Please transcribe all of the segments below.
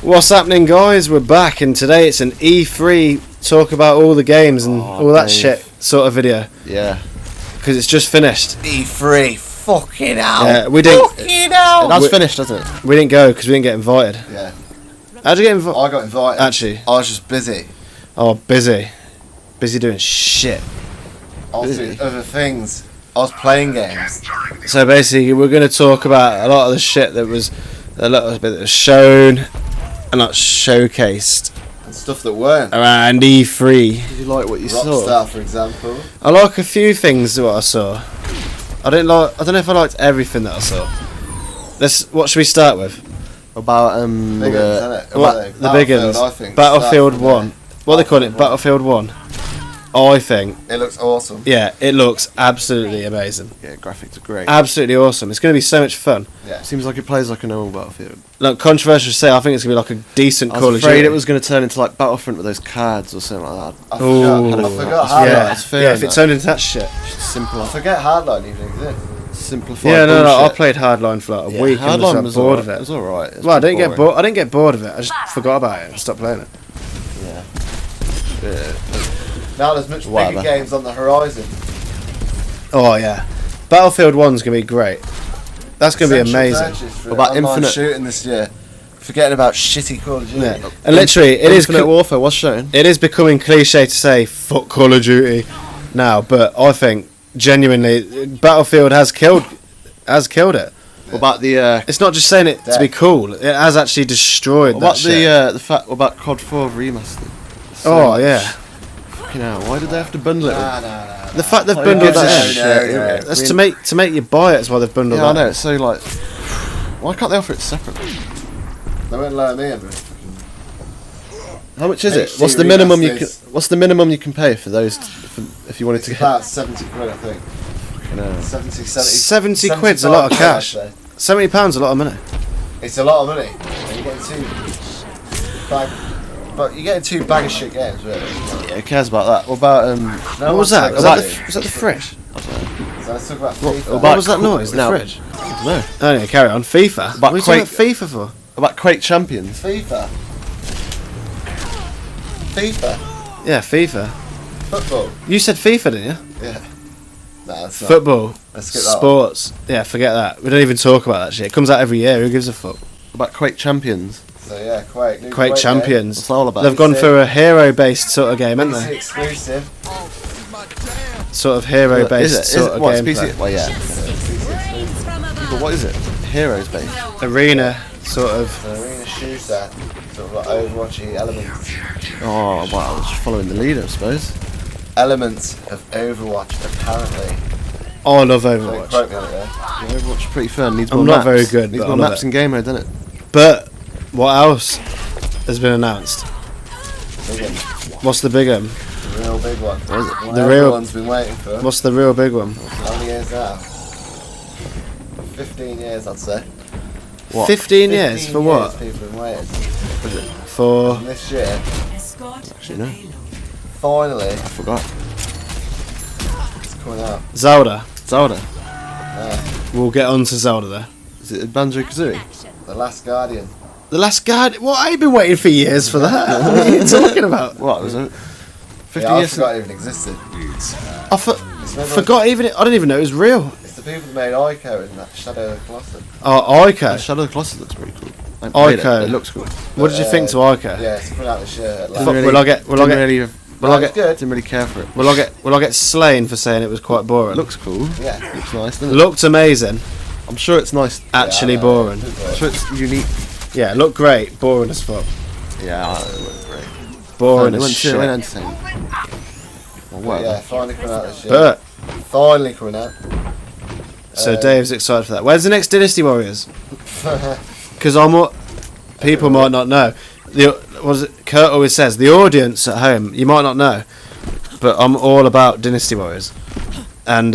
What's happening, guys? We're back, and today it's an E3 talk about all the games and all that shit sort of video. Yeah. Because it's just finished. E3, fucking hell. Yeah, we didn't. Fucking hell. That's finished, hasn't it? We didn't go because we didn't get invited. Yeah. How'd you get invited? I got invited. Actually. I was just busy. Oh, busy. Busy doing shit. I was doing other things. I was playing games. So basically, we're going to talk about a lot of the shit that was a little bit that was shown and not showcased And stuff that weren't. around E3. Did you like what you saw? Rockstar, for example. I like a few things that I saw. I don't know if I liked everything that I saw. What should we start with? About Big ones, isn't it? The big ones. I think. Battlefield Start 1. What do they call it? Battlefield 1. I think. It looks awesome. Yeah, it looks absolutely amazing. Yeah, graphics are great. Absolutely awesome. It's going to be so much fun. Yeah. Seems like it plays like a normal Battlefield. Look, controversial to say, I think it's going to be like a decent I Call was of afraid Duty. it was going to turn into like Battlefront with those cards or something like that. I Ooh. forgot Hardline. Yeah, It's fair yeah, if it enough. turned into that shit. Simple. I forget Hardline even exists. Simplified. Yeah, no, I bullshit. played Hardline for like a week and Hardline was bored of It it. was alright. Well, I didn't get bored. I didn't get bored of it. I just forgot about it and stopped playing it. Yeah. Now there's much Whatever. bigger games on the horizon. Oh yeah, Battlefield 1's going to be great. That's going to be amazing. What about online Infinite? shooting this year? Forgetting about shitty Call of Duty. Yeah. And literally, it is Infinite Warfare was shown. it is becoming cliche to say fuck Call of Duty now, but I think genuinely Battlefield has killed it. What about the? It's not just saying it to be cool; it has actually destroyed What that about shit. the fact? What about COD 4 remastered? Oh yeah, Fucking hell! Why did they have to bundle it? Nah. the fact they've Who bundled gives a that in. shit? No. That's to make you buy it. That's why they've bundled Yeah, I that. know. It's so like, why can't they offer it separately? They won't let me in. How much is it? HD What's the minimum you can? remasters. What's the minimum you can pay for those? If you wanted It's to get. about 70 quid, I think. Fucking hell. 70 quid's a lot of 75 cash. quid, I'd say. £70 a lot of money. It's a lot of money. And you're getting but you're getting two bag of shit games, really. Yeah, who cares about that? What about No What was that? one's Was talking that, about was that the fridge? So let's talk about What- FIFA. about- What was that noise? The now- fridge? no? Anyway, carry on. FIFA. About What are you talking Quake- about FIFA for? About Quake Champions? FIFA. FIFA. Yeah, FIFA. Football. You said FIFA, didn't you? Yeah. Nah, that's not. Football. Let's skip that one. Sports. Yeah, forget that. We don't even talk about that shit. It comes out every year. Who gives a fuck? About Quake Champions? So yeah, Quake. New Quake game. Champions. What's that all about? They've gone for a hero-based sort of game, haven't PC they? exclusive. Sort of hero-based Is it? sort of What, it's gameplay. PC? Well, yeah. But what is it? Heroes based. Arena, sort of. An arena shooter. Sort of like Overwatchy elements. Oh, wow. Just following the leader, I suppose. Elements of Overwatch, apparently. Oh, I love Don't Overwatch. quote me on it though. Yeah, Overwatch is pretty fun. Needs I'm more not maps. very good, Needs but more I love maps it. in game mode, doesn't it? But what else has been announced? Big one. What's the big one? The real big one. What is it? One The real- everyone's been waiting for. What's the real big one? How many years now? 15 years, I'd say. What? 15 years 15 for what? People have been waiting. For And this year, Actually, no. finally, I forgot. it's coming out. Zelda. Zelda. We'll get on to Zelda there. Is it Banjo Kazooie? The Last Guardian. The Last Guard. What? I've been waiting for years for that. What are you talking about? What? Was it 50 Yeah, I years? forgot it even existed. I It's made forgot even. I didn't even know it was real. by- It's the people that made Ico in that Shadow of the Colossus. Oh, Ico. Shadow of the Colossus looks pretty cool. I played Ico. It looks cool. What did you think to Ico? Yeah, it's coming out this year. At Fuck, last. will I get? Will I Didn't get? really, Will I It's get? good. didn't really care for it. Will I get slain for saying it was quite boring? It looks cool. Yeah. Looks nice, doesn't it? Looked amazing. I'm sure it's nice. Actually Yeah, I know. boring. I'm sure it's unique. Yeah, looked great. Boring as fuck. Yeah, it looks great. Boring It as went shit. entertaining. Well, But whatever. yeah, finally coming out this year. But Finally coming out. so Dave's excited for that. Where's the next Dynasty Warriors? Because people might not know. Kurt always says the audience at home. You might not know, but I'm all about Dynasty Warriors, and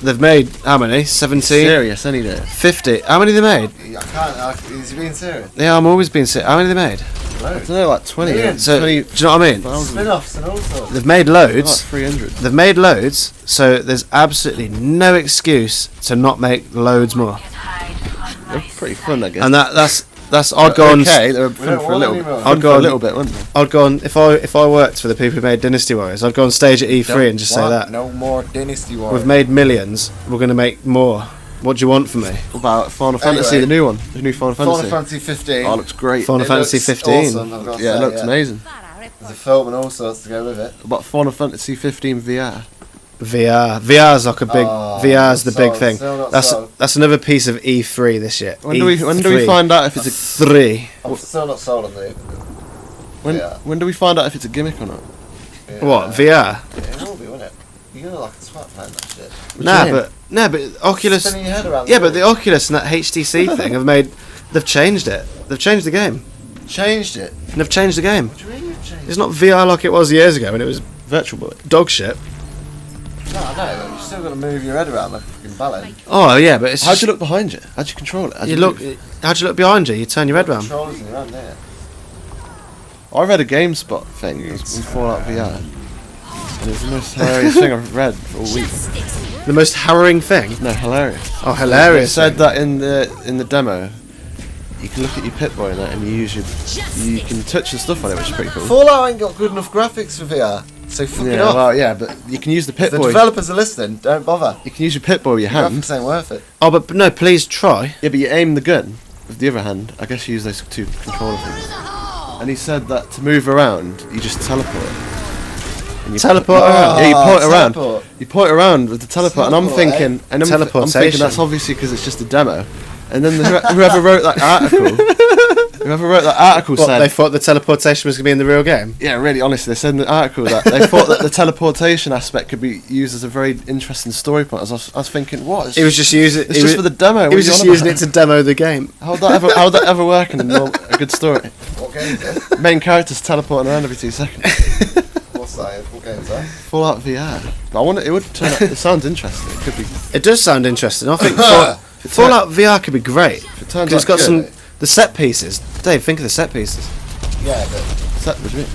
they've made how many? 17, Serious, any day. 50. How many they made? I can't. Is he being serious? Yeah, I'm always being sick. How many they made? I don't know, like 20. Millions. So 20 do you know what I mean? Spin-offs and all sorts. They've made like loads. 300. They've made loads, so there's absolutely no excuse to not make loads more. They're pretty fun, I guess. And I'd go on. Okay, they were We don't fun for a want little any bit. more. Fun for a little bit, weren't they? I'd go on if I worked for the people who made Dynasty Warriors. I'd go on stage at E3 and just say that No more Dynasty Warriors. we've made millions. We're going to make more. What do you want from me? What about Final Fantasy, Anyway. the new one? The new Final Fantasy? Final Fantasy 15. Oh, it looks great. Final It Fantasy looks 15. Awesome, I've got to Yeah, it say, looks amazing. There's a film and all sorts to go with it. What about Final Fantasy 15 VR? VR's like a big. Oh, VR's the big sold, thing. still not That's sold. another piece of E3 this year. When do we find out if it's a three? I'm still not sold on the. when do we find out if it's a gimmick or not? Yeah. What VR? Yeah, it will be, won't it? You're gonna like a swat playing that shit. Nah, but Oculus. Spinning your head around. Yeah, but the Oculus and that HTC thing they've changed it. They've changed the game. changed it. They've changed the game. What do you mean you've changed? It's not VR like it was years ago when it was Virtual Boy. dog shit. No, I know, but you've still got to move your head around like a fucking ballet. Oh yeah, but it's How'd you look behind you? How'd you control it? How'd you look. move? How'd you look behind you? You turn your head round. Controllers in your hand there. I read a GameSpot thing. It was in Fallout VR. And it was the most hilarious thing I've read for a week. The most harrowing thing. No, hilarious. Oh, hilarious! They said that in the demo, you can look at your Pip-Boy in it and you can touch the stuff on it, which is pretty cool. Fallout ain't got good enough graphics for VR, so fuck it Yeah, off. well, yeah, but you can use the If the Pip-Boy. developers are listening, don't bother. You can use your Pip-Boy with your hand. Graphics ain't worth it. Oh, but no, please try. Yeah, but you aim the gun with the other hand. I guess you use those two controller things. And he said that to move around, you just teleport. And you Teleport point- around? Yeah, you point around. Teleport. You point around with the teleport, and I'm Teleport, thinking, and I'm Teleportation. thinking that's obviously because it's just a demo. And then whoever wrote that article, What, said, they thought the teleportation was going to be in the real game? yeah, really, honestly, they said in the article that they thought that the teleportation aspect could be used as a very interesting story point. I was thinking, what? He was just using it. It's just for the demo. He was just using it to demo the game. How'd that ever work in a good story? What game's it? Main characters teleporting around every 2 seconds. What's that? What game's that? Fallout VR. But I wonder, it would turn out. It sounds interesting. It could be. It does sound interesting. I think Fallout VR could be great. It turns Because it's got out some good. the set pieces. Dave, think of the set pieces. Yeah, but What do you mean?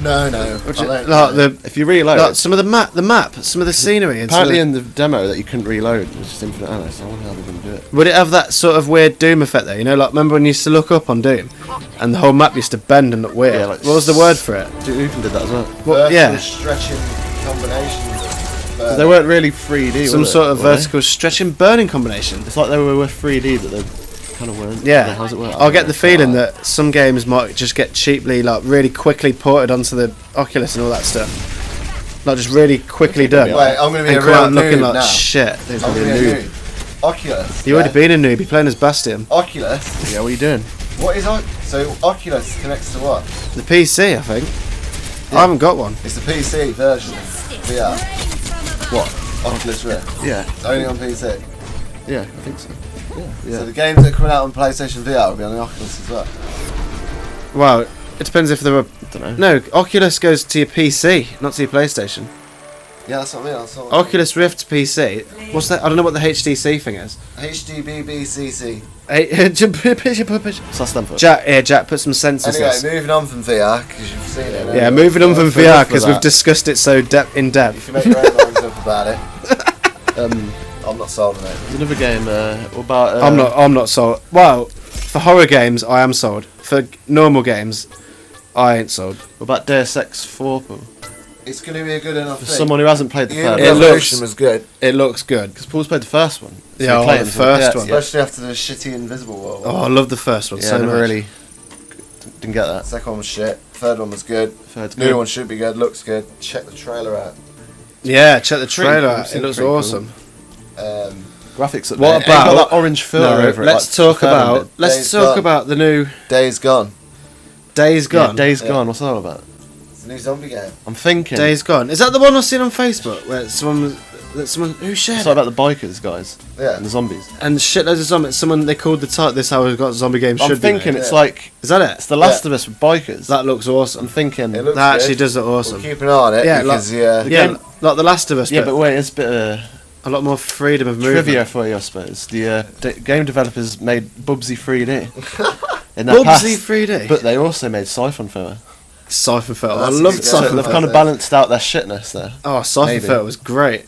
no. I don't Like the If you reload, like some of the map, some of the scenery. And some of apparently the- in the demo that you couldn't reload. It was just infinite ammo. So I wonder how they're going to do it. would it have that sort of weird Doom effect there? You know, like remember when you used to look up on Doom, and the whole map used to bend and look weird. Yeah, like what was the word for it? Duke Nukem did that as well. What, yeah, Stretching combination. But they weren't really 3D. some were they? sort of Were they? vertical stretching burning combination. It's like they were 3D, but they kind of weren't. Yeah, How's it work? I'll get the feeling that some games might just get cheaply, like really quickly ported onto the Oculus and all that stuff. Like just really quickly done. Wait, I'm going to be and a come real out looking noob like now. shit. I'm going to be a noob. Oculus. You already been a noob. You're playing as Bastion. Oculus. Yeah, what are you doing? What is so Oculus connects to what? The PC, I think. I haven't got one. It's the PC version of VR. What? Oculus Rift. Yeah, Only on PC. yeah, I think so. Yeah. So the games that are coming out on PlayStation VR will be on the Oculus as well. Well, it depends if there are. I don't know. No, Oculus goes to your PC, not to your PlayStation. Yeah, that's what I mean. That's what Oculus Rift PC. What's that? I don't know what the HTC thing is. HDBBCC. What's that stand for? Jack, put some sense into Anyway, this. moving on from VR because you've seen it. Yeah, moving on from That's VR enough of because we've that. discussed it so in You depth. can make your own minds up about it. Um, I'm not sold on it. there's another game. What about? I'm not sold. Well, for horror games, I am sold. For normal games, I ain't sold. What about Deus Ex 4? Paul? It's going to be a good enough For thing. someone who hasn't played the third It one. looks- Evolution was good, It looks good. Because Paul's played the first one. Yeah, you're I like playing the for- first one. especially after the shitty Invisible World. Oh, I love the first one Yeah, so I never much. really didn't get that. Second one was shit. Third one was good. Third's New good. one should be good. Looks good. Check the trailer out. Yeah, check the Pretty trailer cool, out. It seems looks pretty cool. awesome. Graphics. Up What there. Ain't got about- that orange filter No, over it? let's like talk the third one about did? let's Days talk Gone. about the new Days Gone. Days Gone. Yeah, Days Yeah. Gone. What's that all about? It's a new zombie game. I'm thinking. Days Gone. Is that the one I've seen on Facebook where someone who shared It's it? like about the bikers, guys, Yeah. and the zombies. And shitloads of zombies. Someone they called the title. This how we've got zombie games. I'm Should thinking be. it's yeah. like Is that it? it's The Last of Us with bikers. That looks I'm awesome. thinking. It looks That actually good. does look We'll awesome. keep an eye on it Yeah, because yeah, game- like The Last of Us. yeah, but but wait, it's a bit of a lot more freedom of movement. trivia for you, I suppose. The game developers made Bubsy 3D in their past, Bubsy 3D. but they also made Siphon Filter. Siphon Filter. I That's a loved good So game. Siphon they've Filter. kind of balanced out their shitness there. Oh, Siphon Maybe. Filter was great.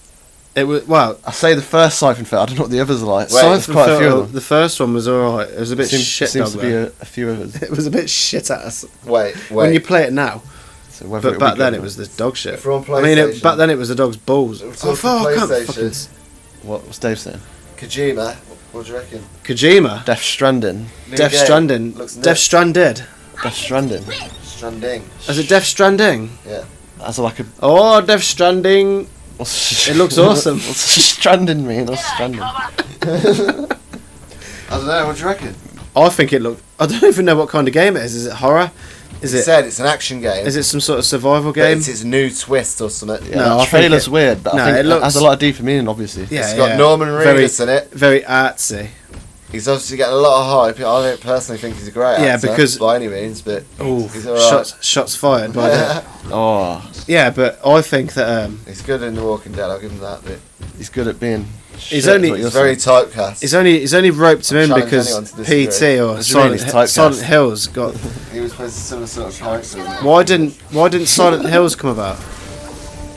It was well. I say the first Siphon Filter. I don't know what the others are like. Wait, There's quite a few of Filter, them. the first one was alright. It was a bit Seems shit. to be a few others. It was a bit shit ass. Wait. When you play it now, So whether but it'll back be then good it or was the dog shit. If we're on I mean, PlayStation- back then it was the dog's balls. If Oh we're fuck! on I can't PlayStation- fucking What's Dave saying? Kojima, what do you reckon? Kojima, Death Stranding. New Death game. Stranding, Looks Death nuts. Stranded. Death Stranding. Stranding. Is it Death Stranding? Yeah. As like a. Oh, Death Stranding. What's It looks awesome. What's Stranding mean? What's Stranding? I don't know, what do you reckon? I think it looked. I don't even know what kind of game it is. Is it horror? Is He it? said it's an action game. Is it some sort of survival but game? it's his new twist or something. Yeah, No, I the think trailer's it- weird, but no, I think it it looks- has a lot of deeper meaning, obviously. Yeah, It's got yeah. Norman Very- Reedus in it. Very artsy. He's obviously getting a lot of hype. I don't personally think he's a great Yeah, actor because- by any means, but Oh, he's alright. shots fired by the. Oh, Yeah, but I think that He's good in The Walking Dead. I'll give him that bit. he's good at being. He's shit, only- is what you're He's very saying. typecast. he's only roped him in Challenge because anyone to disagree. PT or What do you mean he's typecast? Silent Hills got. He was supposed to similar sort of character. Why didn't Silent Hills come about?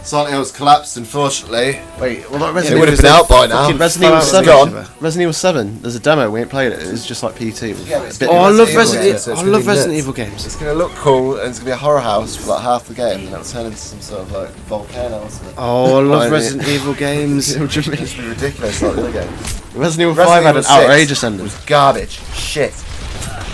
Silent Hill's collapsed, unfortunately. Wait, well, like It Resident would have Evil. been out by now. fucking Resident Evil Fallout 7. Together. Resident Evil 7. There's a demo. We ain't played it. It's just like PT. Yeah, but it's Bit- Oh, I love Resident Resident Evil, Evil. so it's I gonna love be Resident nuts. Evil games. It's going to look cool, and it's going to be a horror house for like half the game, and it'll turn into some sort of like volcano or something. Oh, I love Right, Resident Evil games. What do you mean? It's going to be ridiculous like the other game. Resident Evil 5 Resident had an Evil 6 outrageous ending. was garbage. Shit.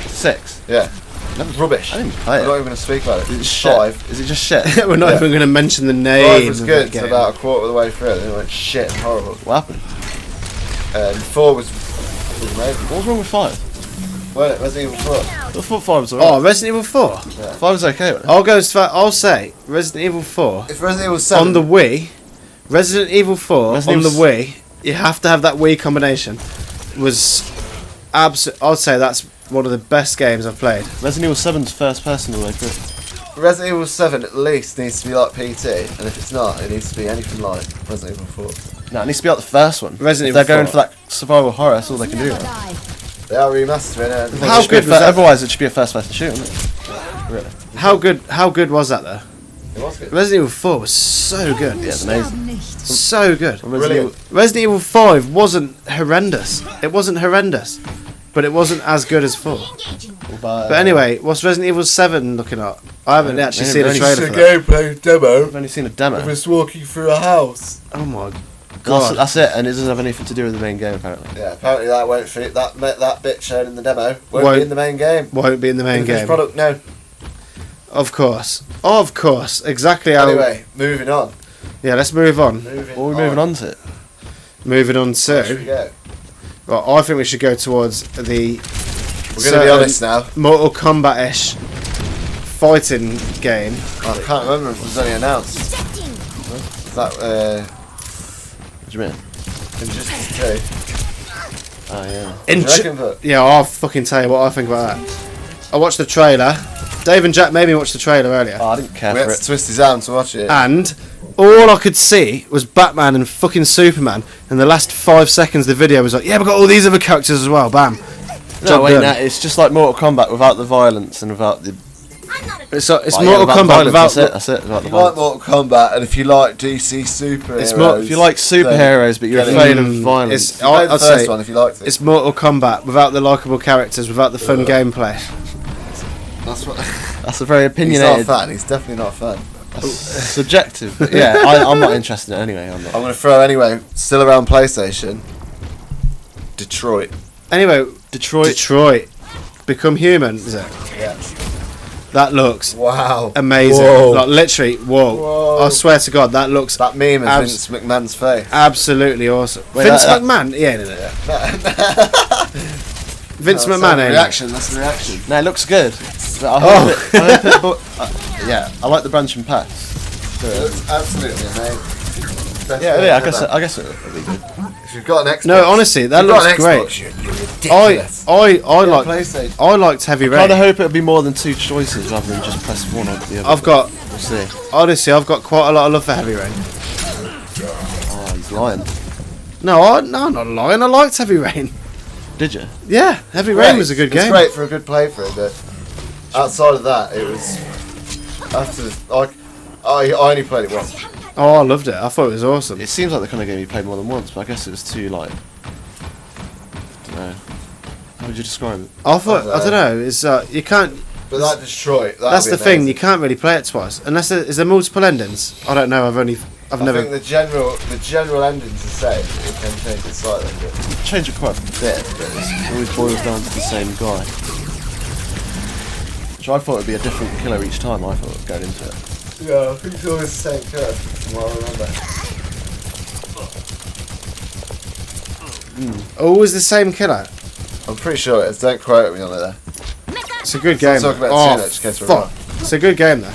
6. Yeah. That was rubbish. I didn't play I'm it. not even going to speak about it. Is it It's shit? 5. Is it just shit? We're not Yeah. even going to mention the 5 name was of good the till game. about a quarter of the way through, and then it went shit and horrible. What happened? And 4 was amazing. What was wrong with 5? Well, Resident Evil 4. I thought 5 was Oh, alright. Resident Evil 4. 5 was okay. Wasn't it? I'll go as far. I'll say Resident Evil 4 If Resident Evil 7 on the Wii. Resident Evil 4 Resident on the Evil Wii. You have to have that Wii combination. Was I'd say that's one of the best games I've played. Resident Evil 7's first person all the way through. Resident Evil 7 at least needs to be like PT, and if it's not, it needs to be anything like Resident Evil 4. No, it needs to be like the first one. Resident If they're Evil going 4. for that survival horror, that's all they can do. Right? They are remastering it. How It should be good a was that? Otherwise, it should be a first person shoot, wouldn't it? Really? How good was that though? It was good. Resident Evil 4 was so good. Yeah, it's amazing. So good. Brilliant. Resident Evil 5 wasn't horrendous. It wasn't horrendous. But it wasn't as good as 4. But anyway, what's Resident Evil 7 looking at? I haven't actually I've seen a only trailer It's for a that. gameplay demo I've only seen a demo. of us walking through a house. Oh my That's, god. that's it, and it doesn't have anything to do with the main game, apparently. Yeah, apparently that won't fit. That bit shown in the demo won't be in the main game. Won't be in the main Finished game. product, no. Of course. Of course. Exactly how. Anyway, moving on. Yeah, let's move on. Moving What are we moving on to? Moving on Where should we to. go? Right, I think we should go towards the. We're going to be honest now. Mortal Kombat ish fighting game. I can't remember if it was only announced. Is that What do you mean? Injustice 2? Oh, yeah. What do you reckon, Put? Yeah, I'll fucking tell you what I think about that. I watched the trailer. Dave and Jack made me watch the trailer earlier. Oh, I didn't care We for had to it. twist his arm to watch it. And all I could see was Batman and fucking Superman. And the last 5 seconds of the video was like, yeah, we've got all these other characters as well. Bam. No, Job wait, done. no, it's just like Mortal Kombat without the violence and without the. It's Oh, yeah, Mortal without Kombat violence, without. That's it. Without If the you like violence. Mortal Kombat, and if you like DC superheroes, It's more- If you like superheroes, but you're Get it. afraid of violence. It's, you played the I'd first say one if you liked it. it's Mortal Kombat without the likable characters, without the fun gameplay. That's what. That's a very He's not a opinionated, fan. He's definitely not a fan. subjective. But yeah, I'm not interested in it anyway. I'm not. I'm going to throw anyway. Still around PlayStation. Detroit. Anyway, Detroit. Detroit. Become Human, is it? Yeah. That looks Wow. amazing. Whoa. Like literally, whoa. Whoa. I swear to God, that looks That meme is Abs- Vince McMahon's face. absolutely awesome. Wait, Vince that- McMahon? He ain't in it. Vince That's McMahon the ain't in it. reaction. That's the reaction. No, it looks good. But I Oh. hope it, I hope it, but, yeah, I like the branching paths. It looks absolutely amazing. Best Yeah, game yeah. ever. I guess it'll be good. If you've got an Xbox. No, honestly, that if you've got looks an great. Xbox, you're ridiculous. I Yeah, like PlayStation. I liked Heavy Kind of Rain. hope it'll be more than 2 choices rather than just press one or the other. I've got We'll see. honestly, I've got quite a lot of love for Heavy Rain. Oh, he's lying. No, I'm not lying. I liked Heavy Rain. Did you? Yeah, Heavy Rain was a good It's game. great for a good playthrough, but outside of that, it was after I only played it once. Oh, I loved it. I thought it was awesome. It seems like the kind of game you play more than once, but I guess it was too like. I don't know. How would you describe it? I don't know. It's you can't. But that Detroit. That's the thing. You can't really play it twice unless is there multiple endings. I don't know. I've never. I think the general ending's the same. You can change it slightly, but Change it quite a bit, but it always boils down to the same guy. Which I thought would be a different killer each time. I thought going into it. yeah, I think it's always the same killer. From what I remember. Always the same killer. I'm pretty sure it is. Don't quote me on it there. It's a good game. Talk about Oh, too much, fuck. It's a good game though.